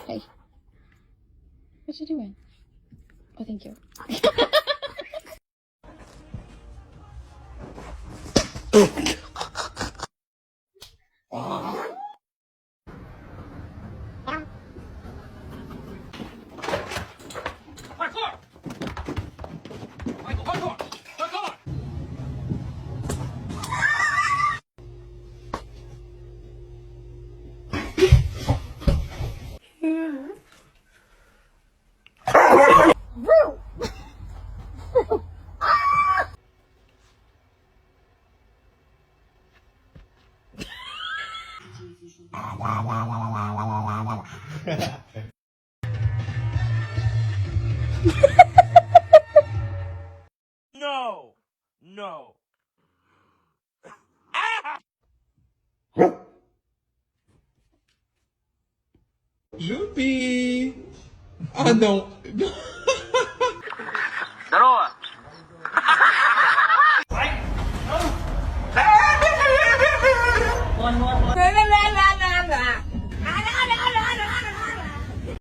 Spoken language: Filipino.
Hey. What you doing? Oh, thank you. No! No! Jupi! Ah, não. Здорово!